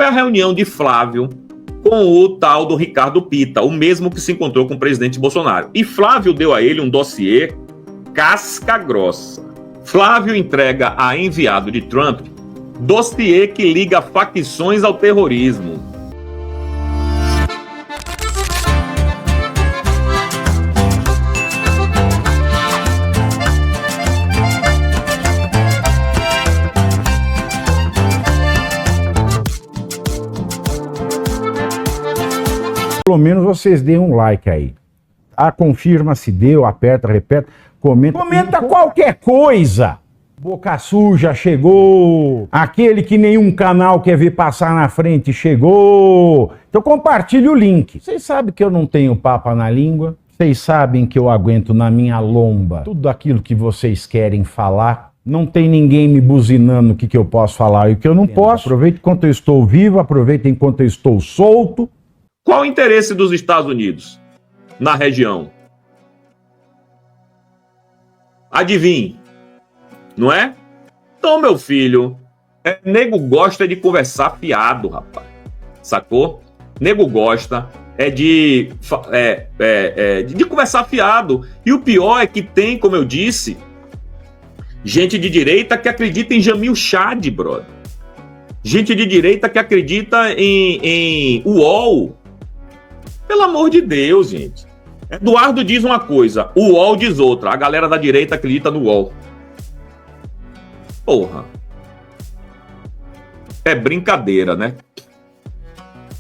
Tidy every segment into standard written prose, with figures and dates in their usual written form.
foi a reunião de Flávio com o tal do Ricardo Pita, o mesmo que se encontrou com o presidente Bolsonaro. E Flávio deu a ele um dossiê casca grossa. Flávio entrega a enviado de Trump dossiê que liga facções ao terrorismo. Pelo menos vocês deem um like aí. Confirma se deu, aperta, repete, comenta. Comenta qualquer coisa. Boca suja chegou. Aquele que nenhum canal quer ver passar na frente chegou. Então compartilhe o link. Vocês sabem que eu não tenho papa na língua. Vocês sabem que eu aguento na minha lomba tudo aquilo que vocês querem falar. Não tem ninguém me buzinando o que eu posso falar e o que eu não posso. Aproveite enquanto eu estou vivo, aproveite enquanto eu estou solto. Qual o interesse dos Estados Unidos na região? Adivinhe, não é? Então, meu filho, nego gosta de conversar fiado, rapaz. Sacou? Nego gosta de conversar fiado. E o pior é que tem, como eu disse, gente de direita que acredita em Jamil Chad, brother. Gente de direita que acredita em UOL. Pelo amor de Deus, gente. Eduardo diz uma coisa, o UOL diz outra. A galera da direita acredita no UOL. Porra. É brincadeira, né?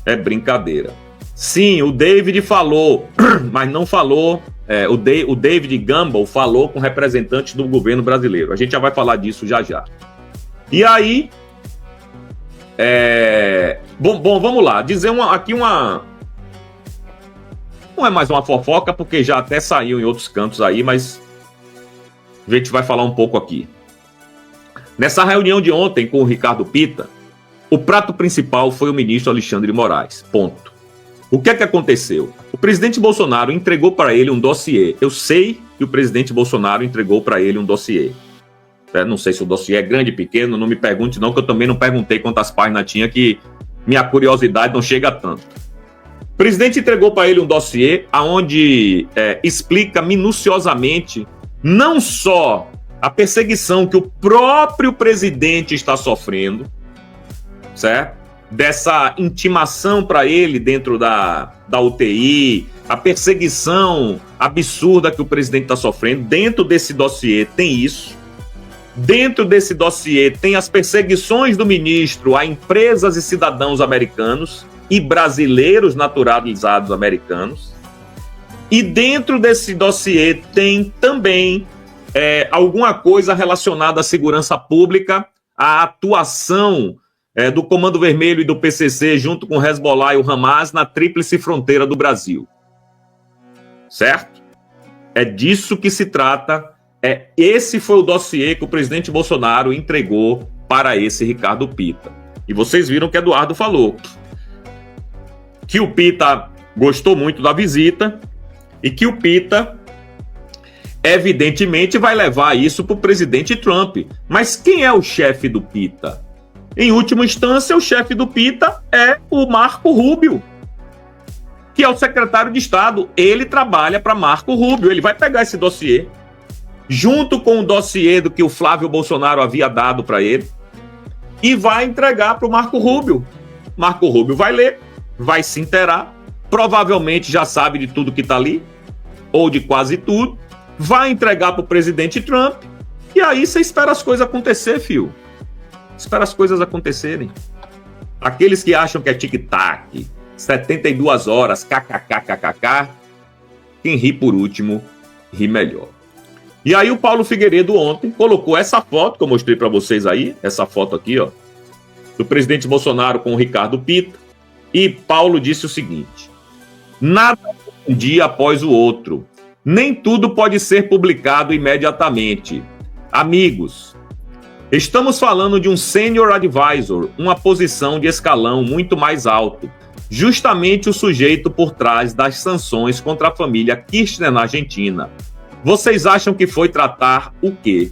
É brincadeira. Sim, o David falou, mas não falou. O David Gamble falou com representantes do governo brasileiro. A gente já vai falar disso já já. E aí... Bom, vamos lá. Dizer aqui uma... Não é mais uma fofoca, porque já até saiu em outros cantos aí, mas a gente vai falar um pouco aqui. Nessa reunião de ontem com o Ricardo Pita, o prato principal foi o ministro Alexandre de Moraes. Ponto. O que é que aconteceu? O presidente Bolsonaro entregou para ele um dossiê. Eu sei que o presidente Bolsonaro entregou para ele um dossiê. Não sei se o dossiê é grande, pequeno, não me pergunte não, que eu também não perguntei quantas páginas tinha, que minha curiosidade não chega a tanto. O presidente entregou para ele um dossiê onde explica minuciosamente não só a perseguição que o próprio presidente está sofrendo, certo? Dessa intimação para ele dentro da UTI, a perseguição absurda que o presidente está sofrendo. Dentro desse dossiê tem isso. Dentro desse dossiê tem as perseguições do ministro a empresas e cidadãos americanos e brasileiros naturalizados americanos. E dentro desse dossiê tem também alguma coisa relacionada à segurança pública, à atuação do Comando Vermelho e do PCC junto com o Hezbollah e o Hamas na tríplice fronteira do Brasil. Certo? É disso que se trata. Esse foi o dossiê que o presidente Bolsonaro entregou para esse Ricardo Pita. E vocês viram que Eduardo falou que o Pita gostou muito da visita e que o Pita, evidentemente, vai levar isso para o presidente Trump. Mas quem é o chefe do Pita? Em última instância, o chefe do Pita é o Marco Rubio, que é o secretário de Estado. Ele trabalha para Marco Rubio. Ele vai pegar esse dossiê, junto com o dossiê do que o Flávio Bolsonaro havia dado para ele, e vai entregar para o Marco Rubio. Marco Rubio vai ler, vai se inteirar, provavelmente já sabe de tudo que está ali, ou de quase tudo, vai entregar para o presidente Trump, e aí você espera as coisas acontecer, fio. Espera as coisas acontecerem. Aqueles que acham que é tic-tac, 72 horas, kkkkkk, quem ri por último, ri melhor. E aí o Paulo Figueiredo ontem colocou essa foto que eu mostrei para vocês aí, essa foto aqui, ó, do presidente Bolsonaro com o Ricardo Pita, e Paulo disse o seguinte: nada um dia após o outro, nem tudo pode ser publicado imediatamente. Amigos, estamos falando de um senior advisor, uma posição de escalão muito mais alto, justamente o sujeito por trás das sanções contra a família Kirchner na Argentina. Vocês acham que foi tratar o quê?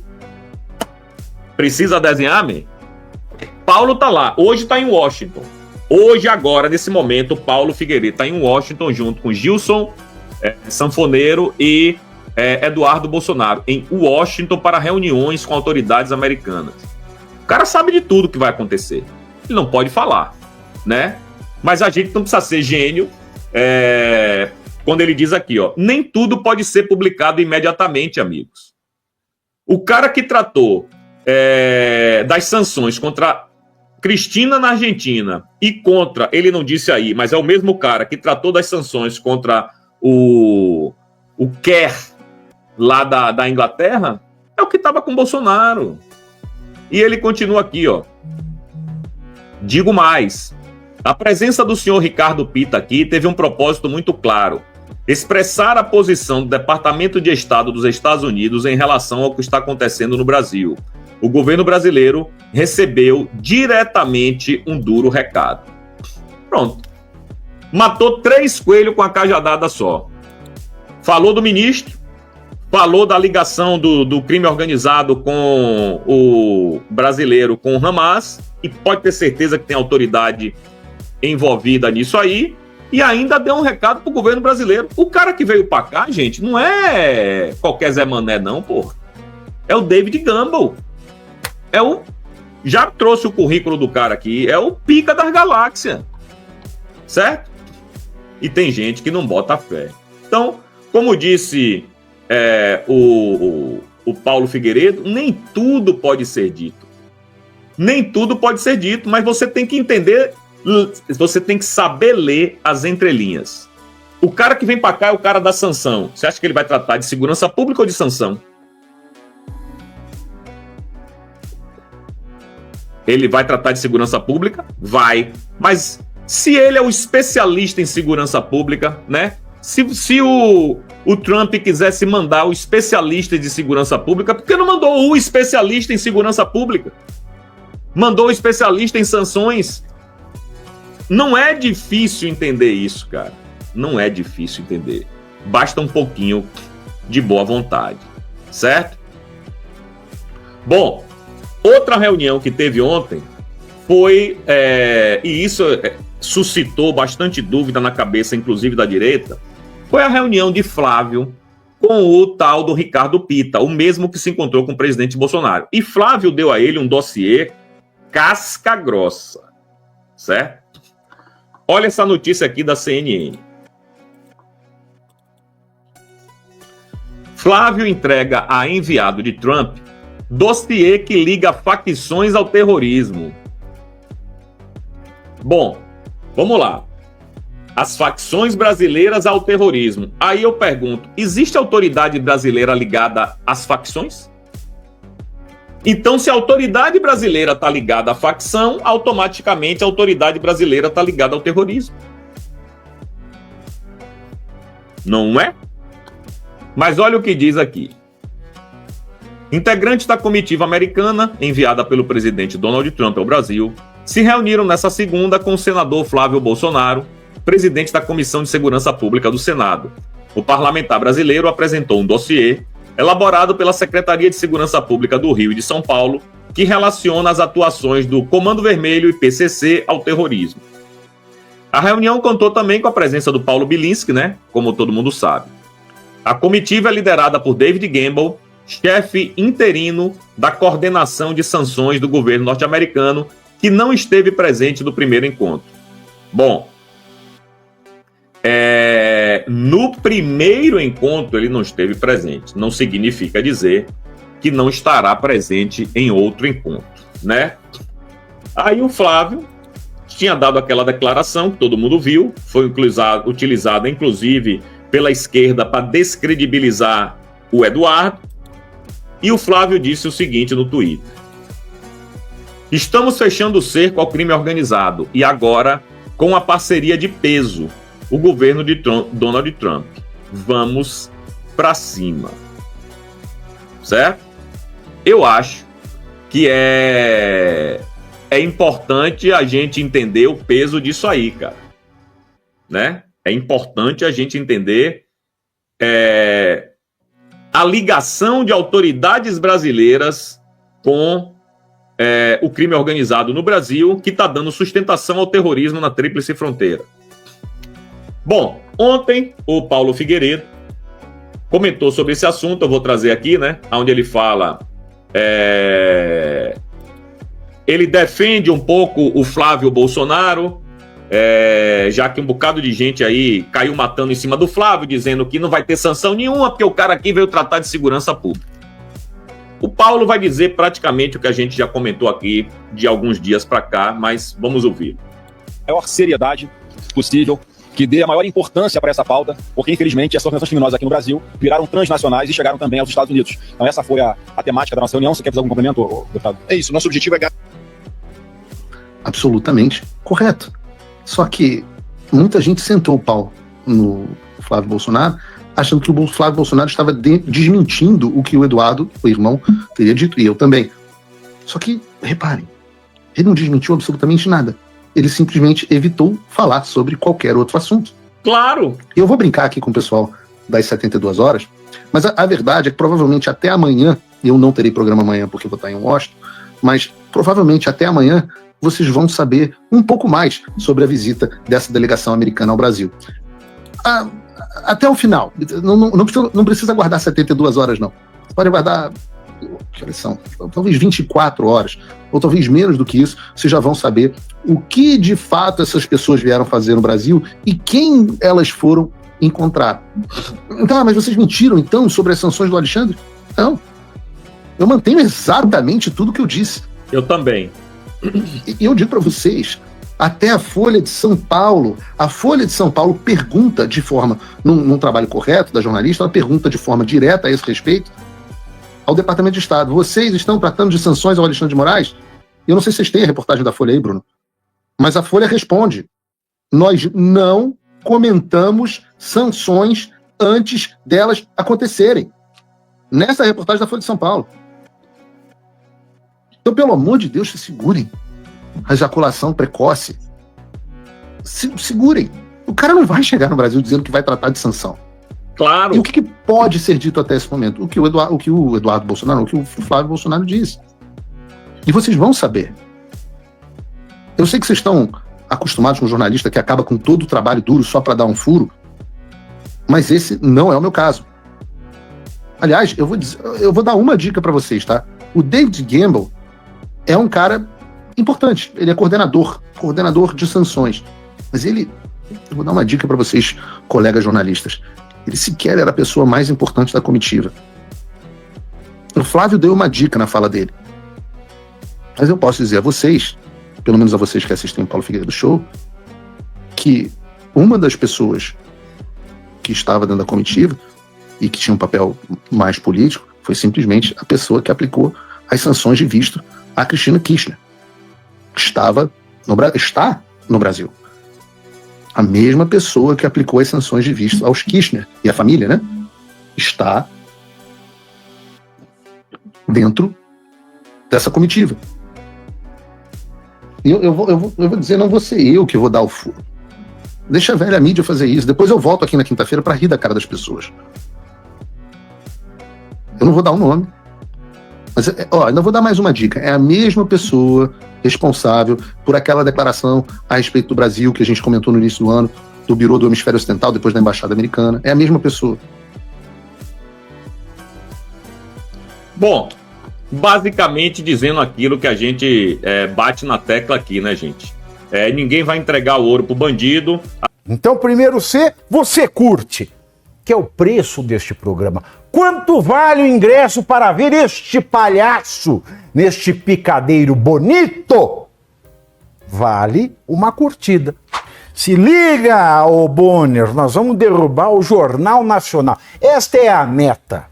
Precisa desenhar, man? Paulo tá lá, hoje tá em Washington. Hoje, agora, nesse momento, Paulo Figueiredo está em Washington junto com Gilson Sanfoneiro e Eduardo Bolsonaro, em Washington, para reuniões com autoridades americanas. O cara sabe de tudo que vai acontecer. Ele não pode falar, né? Mas a gente não precisa ser gênio quando ele diz aqui, ó, nem tudo pode ser publicado imediatamente, amigos. O cara que tratou das sanções contra Cristina na Argentina e contra, ele não disse aí, mas é o mesmo cara que tratou das sanções contra o Kerr lá da Inglaterra, é o que estava com Bolsonaro. E ele continua aqui, ó. Digo mais, a presença do senhor Ricardo Pitta aqui teve um propósito muito claro: expressar a posição do Departamento de Estado dos Estados Unidos em relação ao que está acontecendo no Brasil. O governo brasileiro recebeu diretamente um duro recado. Pronto. Matou 3 coelhos com a cajadada só. Falou do ministro, falou da ligação do crime organizado com o brasileiro, com o Hamas, e pode ter certeza que tem autoridade envolvida nisso aí, e ainda deu um recado pro governo brasileiro. O cara que veio pra cá, gente, não é qualquer Zé Mané, não, pô. É o David Gamble. Já trouxe o currículo do cara aqui, é o pica das galáxias, certo? E tem gente que não bota fé. Então, como disse o Paulo Figueiredo, nem tudo pode ser dito. Nem tudo pode ser dito, mas você tem que entender, você tem que saber ler as entrelinhas. O cara que vem pra cá é o cara da sanção. Você acha que ele vai tratar de segurança pública ou de sanção? Ele vai tratar de segurança pública? Vai. Mas se ele é o especialista em segurança pública, né? Se o Trump quisesse mandar o especialista de segurança pública, por que não mandou o especialista em segurança pública? Mandou o especialista em sanções? Não é difícil entender isso, cara. Não é difícil entender. Basta um pouquinho de boa vontade, certo? Bom, outra reunião que teve ontem foi, e isso suscitou bastante dúvida na cabeça, inclusive da direita, foi a reunião de Flávio com o tal do Ricardo Pitta, o mesmo que se encontrou com o presidente Bolsonaro. E Flávio deu a ele um dossiê casca grossa, certo? Olha essa notícia aqui da CNN. Flávio entrega a enviado de Trump dossiê que liga facções ao terrorismo. Bom, vamos lá. As facções brasileiras ao terrorismo. Aí eu pergunto, existe autoridade brasileira ligada às facções? Então, se a autoridade brasileira está ligada à facção, automaticamente a autoridade brasileira está ligada ao terrorismo. Não é? Mas olha o que diz aqui. Integrantes da comitiva americana, enviada pelo presidente Donald Trump ao Brasil, se reuniram nesta segunda com o senador Flávio Bolsonaro, presidente da Comissão de Segurança Pública do Senado. O parlamentar brasileiro apresentou um dossiê elaborado pela Secretaria de Segurança Pública do Rio e de São Paulo, que relaciona as atuações do Comando Vermelho e PCC ao terrorismo. A reunião contou também com a presença do Paulo Bilinski, né? Como todo mundo sabe. A comitiva é liderada por David Gamble, chefe interino da coordenação de sanções do governo norte-americano, que não esteve presente no primeiro encontro. Bom, no primeiro encontro ele não esteve presente. Não significa dizer que não estará presente em outro encontro, né? Aí o Flávio tinha dado aquela declaração que todo mundo viu, foi utilizada inclusive pela esquerda para descredibilizar o Eduardo, e o Flávio disse o seguinte no Twitter: estamos fechando o cerco ao crime organizado e agora com a parceria de peso, o governo de Donald Trump. Vamos para cima. Certo? Eu acho que é importante a gente entender o peso disso aí, cara. Né? É importante a gente entender a ligação de autoridades brasileiras com o crime organizado no Brasil, que está dando sustentação ao terrorismo na Tríplice Fronteira. Bom, ontem o Paulo Figueiredo comentou sobre esse assunto, eu vou trazer aqui, né, onde ele fala, ele defende um pouco o Flávio Bolsonaro, já que um bocado de gente aí caiu matando em cima do Flávio, dizendo que não vai ter sanção nenhuma, porque o cara aqui veio tratar de segurança pública. O Paulo vai dizer praticamente o que a gente já comentou aqui de alguns dias para cá, mas vamos ouvir. A maior seriedade possível, que dê a maior importância para essa pauta, porque infelizmente essas organizações criminosas aqui no Brasil viraram transnacionais e chegaram também aos Estados Unidos. Então essa foi a temática da nossa reunião. Você quer fazer algum complemento, deputado? É isso, nosso objetivo é... Absolutamente correto. Só que muita gente sentou o pau no Flávio Bolsonaro, achando que o Flávio Bolsonaro estava desmentindo o que o Eduardo, o irmão, teria dito, e eu também. Só que, reparem, ele não desmentiu absolutamente nada. Ele simplesmente evitou falar sobre qualquer outro assunto. Claro! Eu vou brincar aqui com o pessoal das 72 horas, mas a verdade é que provavelmente até amanhã, eu não terei programa amanhã porque vou estar em Washington, mas provavelmente até amanhã vocês vão saber um pouco mais sobre a visita dessa delegação americana ao Brasil. Até o final. Não precisa aguardar 72 horas, não. Você pode aguardar, que horas são? Talvez 24 horas, ou talvez menos do que isso, vocês já vão saber o que de fato essas pessoas vieram fazer no Brasil e quem elas foram encontrar. Então, mas vocês mentiram, então, sobre as sanções do Alexandre? Não. Eu mantenho exatamente tudo o que eu disse. Eu também. E eu digo para vocês, até a Folha de São Paulo pergunta de forma, num trabalho correto da jornalista, ela pergunta de forma direta a esse respeito ao Departamento de Estado. Vocês estão tratando de sanções ao Alexandre de Moraes? Eu não sei se vocês têm a reportagem da Folha aí, Bruno, mas a Folha responde: nós não comentamos sanções antes delas acontecerem. Nessa reportagem da Folha de São Paulo. Então, pelo amor de Deus, se segurem. A ejaculação precoce. Segurem. O cara não vai chegar no Brasil dizendo que vai tratar de sanção. Claro. E o que pode ser dito até esse momento? O que o Eduardo Bolsonaro, o que o Flávio Bolsonaro disse. E vocês vão saber. Eu sei que vocês estão acostumados com um jornalista que acaba com todo o trabalho duro só para dar um furo, mas esse não é o meu caso. Aliás, eu vou dar uma dica para vocês, tá? O David Gamble é um cara importante. Ele é coordenador de sanções. Mas eu vou dar uma dica para vocês, colegas jornalistas. Ele sequer era a pessoa mais importante da comitiva. O Flávio deu uma dica na fala dele. Mas eu posso dizer a vocês, pelo menos a vocês que assistem o Paulo Figueiredo Show, que uma das pessoas que estava dentro da comitiva e que tinha um papel mais político foi simplesmente a pessoa que aplicou as sanções de visto a Cristina Kirchner. Está no Brasil. A mesma pessoa que aplicou as sanções de visto aos Kirchner e a família, né? Está dentro dessa comitiva. E eu vou dizer, não vou ser eu que vou dar o furo. Deixa a velha mídia fazer isso. Depois eu volto aqui na quinta-feira para rir da cara das pessoas. Eu não vou dar um nome. Mas, ainda vou dar mais uma dica. É a mesma pessoa responsável por aquela declaração a respeito do Brasil que a gente comentou no início do ano, do Bureau do Hemisfério Ocidental, depois da Embaixada Americana. É a mesma pessoa. Bom, basicamente dizendo aquilo que a gente bate na tecla aqui, né, gente? Ninguém vai entregar o ouro pro bandido. Então, primeiro você curte, que é o preço deste programa. Quanto vale o ingresso para ver este palhaço neste picadeiro bonito? Vale uma curtida. Se liga, ô Bonner, nós vamos derrubar o Jornal Nacional. Esta é a meta.